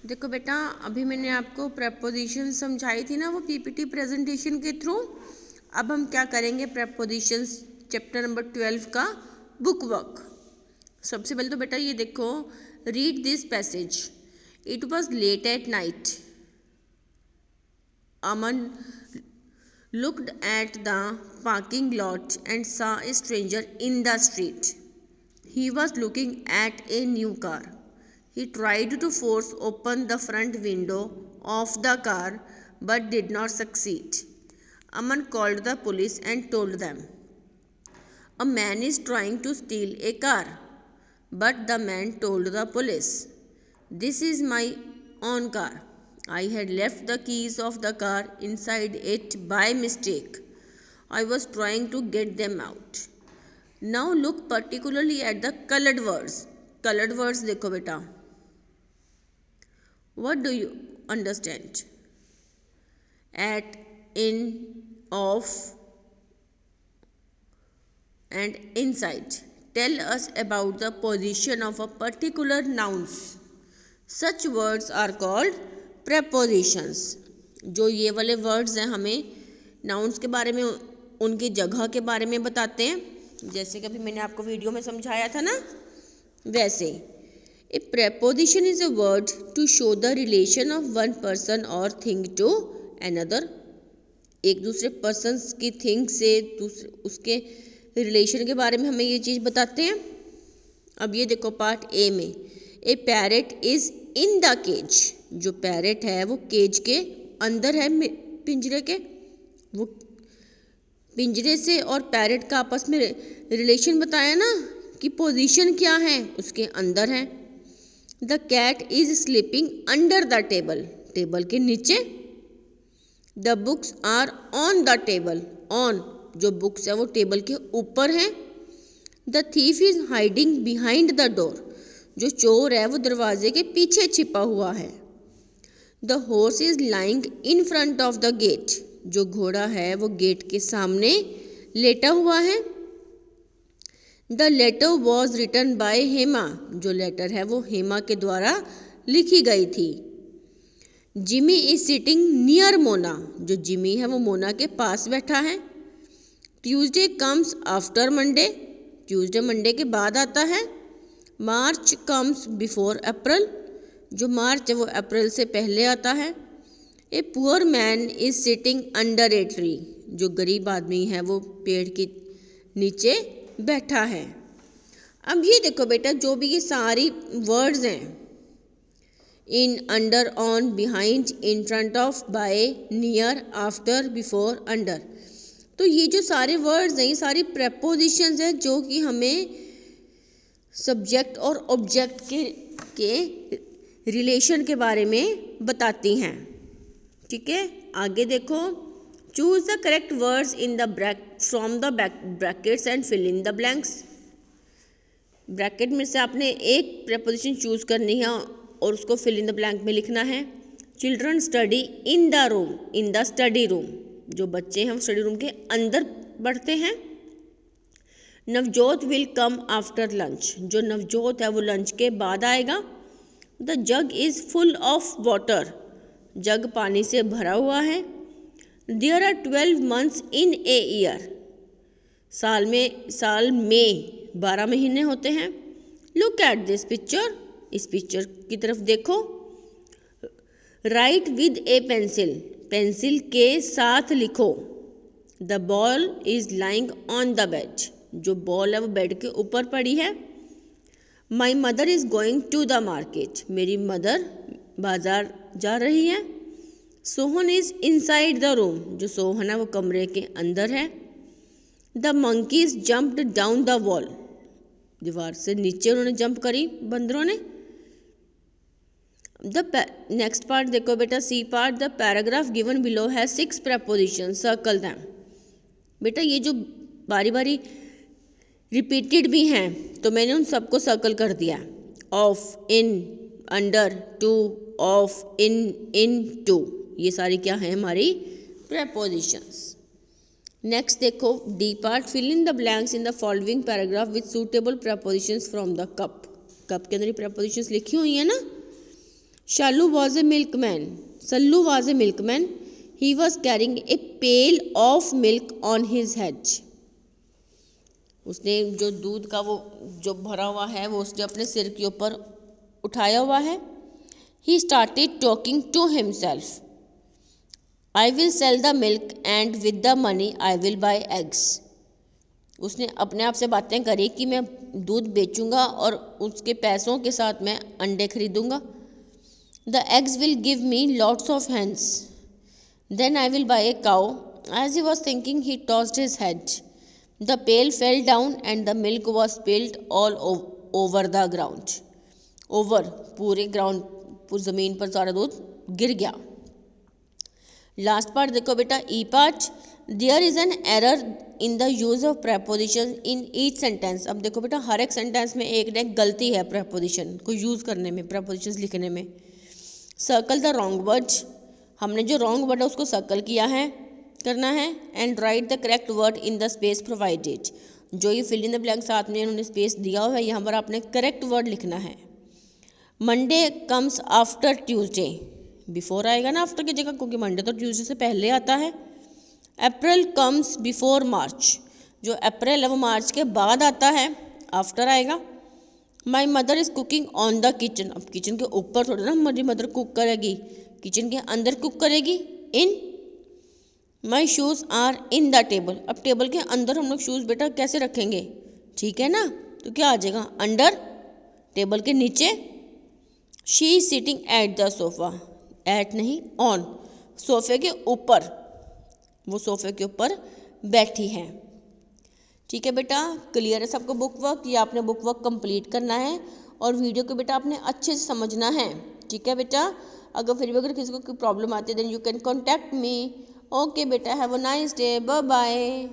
देखो बेटा, अभी मैंने आपको प्रेपोजिशन समझाई थी ना, वो पीपीटी प्रेजेंटेशन के थ्रू। अब हम क्या करेंगे, प्रेपोजिशंस चैप्टर नंबर 12 का बुक वर्क। सबसे पहले तो बेटा ये देखो, read this passage. It was late at night. Aman looked at the parking lot and saw a stranger in the street. He was looking at a new car. He tried to force open the front window of the car but did not succeed. Aman called the police and told them, "A man is trying to steal a car." But the man told the police, "This is my own car. I had left the keys of the car inside it by mistake. I was trying to get them out." Now look particularly at the colored words. Colored words देखो बेटा. What do you understand? At, in, of, and inside. Tell us about the position of a particular nouns. Such words are called prepositions. जो ये वाले words हैं हमें nouns के बारे में, उनकी जगह के बारे में बताते हैं, जैसे कि अभी मैंने आपको वीडियो में समझाया था ना, वैसे। ए preposition is a word to show the relation of one person or thing to another. एक दूसरे पर्सन की थिंग से उसके रिलेशन के बारे में हमें ये चीज़ बताते हैं। अब ये देखो पार्ट ए में, a parrot is in the cage. जो पैरेट है वो केज के अंदर है, पिंजरे के। वो पिंजरे से और पैरेट का आपस में रिलेशन बताया ना कि पोजीशन क्या है, उसके अंदर है। The cat is sleeping under the table. Table के नीचे। The books are on the table. On, जो बुक्स है वो टेबल के ऊपर है। The thief is hiding behind the door. जो चोर है वो दरवाजे के पीछे छिपा हुआ है। The horse is lying in front of the gate. जो घोड़ा है वो गेट के सामने लेटा हुआ है। The letter was written by Hema. जो लेटर है वो हेमा के द्वारा लिखी गई थी। Jimmy is sitting near Mona. जो जिमी है वो मोना के पास बैठा है। Tuesday comes after Monday. Tuesday Monday के बाद आता है। मार्च कम्स बिफोर अप्रैल। जो मार्च है वो अप्रैल से पहले आता है। A poor man is sitting under a tree. जो गरीब आदमी है वो पेड़ के नीचे बैठा है। अब ये देखो बेटा, जो भी ये सारी वर्ड्स हैं, in, under, on, behind, in front of, by, near, after, before, under, तो ये जो सारे वर्ड्स हैं ये सारी प्रेपोजिशंस हैं जो कि हमें सब्जेक्ट और ऑब्जेक्ट के रिलेशन के बारे में बताती हैं। ठीक है, आगे देखो, choose the correct words in the from the brackets and fill in the blanks. Bracket में से आपने एक प्रेपोजिशन चूज करनी है और उसको फिल इन द ब्लैंक में लिखना है। Children study in the room, in the study room. जो बच्चे हैं वो स्टडी रूम के अंदर पढ़ते हैं। Navjot will come after lunch. जो नवजोत है वो लंच के बाद आएगा। The jug is full of water. Jug पानी से भरा हुआ है। There are 12 months in a year. साल में 12 महीने होते हैं। Look at this picture. इस पिक्चर की तरफ देखो। Write with a pencil. Pencil के साथ लिखो। The ball is lying on the bed. जो बॉल है वो बेड के ऊपर पड़ी है। My mother is going to the market. मेरी मदर बाजार जा रही है। Sohan is inside the room. जो सोहन है वो कमरे के अंदर है। The monkeys jumped down the wall. दीवार से नीचे उन्होंने जंप करी बंदरों ने। नेक्स्ट पार्ट देखो बेटा, C part. The paragraph given below है 6 prepositions, सर्कल दैम। बेटा ये जो बारी बारी रिपीटेड भी हैं तो मैंने उन सबको सर्कल कर दिया। Of, in, under, to, of, in, to, ये सारी क्या है हमारी prepositions। नेक्स्ट देखो D part. Fill in the blanks in the following paragraph with suitable prepositions from the cup. Cup के अंदर ही prepositions लिखी हुई है ना। Shallu was a milkman. Sallu was a milkman. He was carrying a pail of milk on his head. उसने जो दूध का वो जो भरा हुआ है वो उसने अपने सिर के ऊपर उठाया हुआ है. He started talking to himself. I will sell the milk and with the money I will buy eggs. उसने अपने आप से बातें करी कि मैं दूध बेचूंगा और उसके पैसों के साथ मैं अंडे खरीदूंगा. The eggs will give me lots of hens. Then I will buy a cow. As he was thinking, he tossed his head. The pail fell down and the milk was spilled all over the ground. Over पूरे ground पूरी ज़मीन पर सारा दूध गिर गया. Last part देखो बेटा, E part. There is an error in the use of preposition in each sentence. अब देखो बेटा, हर एक सेंटेंस में एक ना एक गलती है प्रेपोजिशन को यूज़ करने में, प्रेपोजिशंस लिखने में. Circle the wrong words. हमने जो रॉन्ग वर्ड है उसको सर्कल किया है, करना है. And right the correct word in the space provided. जो ये फिल इन द ब्लैंक साथ में उन्होंने स्पेस दिया हुआ है, यहाँ पर आपने करेक्ट वर्ड लिखना है. Monday comes after Tuesday. Before आएगा ना आफ्टर की जगह, क्योंकि मंडे तो ट्यूसडे से पहले आता है. अप्रैल कम्स बिफोर मार्च. जो अप्रैल है वो मार्च के बाद आता है, आफ्टर आएगा. My mother is cooking on the kitchen. अब किचन के ऊपर थोड़ा ना मेरी मदर कुक करेगी, किचन के अंदर कुक करेगी. In. My shoes are in the table. अब टेबल के अंदर हम लोग शूज़ बेटा कैसे रखेंगे, ठीक है ना, तो क्या आ जाएगा, अंडर, टेबल के नीचे. She is sitting at the sofa. At नहीं, ऑन, सोफे के ऊपर, वो सोफे के ऊपर बैठी हैं. ठीक है बेटा, क्लियर है सबको बुक वर्क. ये आपने बुक वर्क कंप्लीट करना है और वीडियो को बेटा आपने अच्छे से समझना है. ठीक है बेटा, अगर फिर भी अगर किसी को कोई प्रॉब्लम आती है then you can contact me. Okay बेटा, have a nice day, bye bye.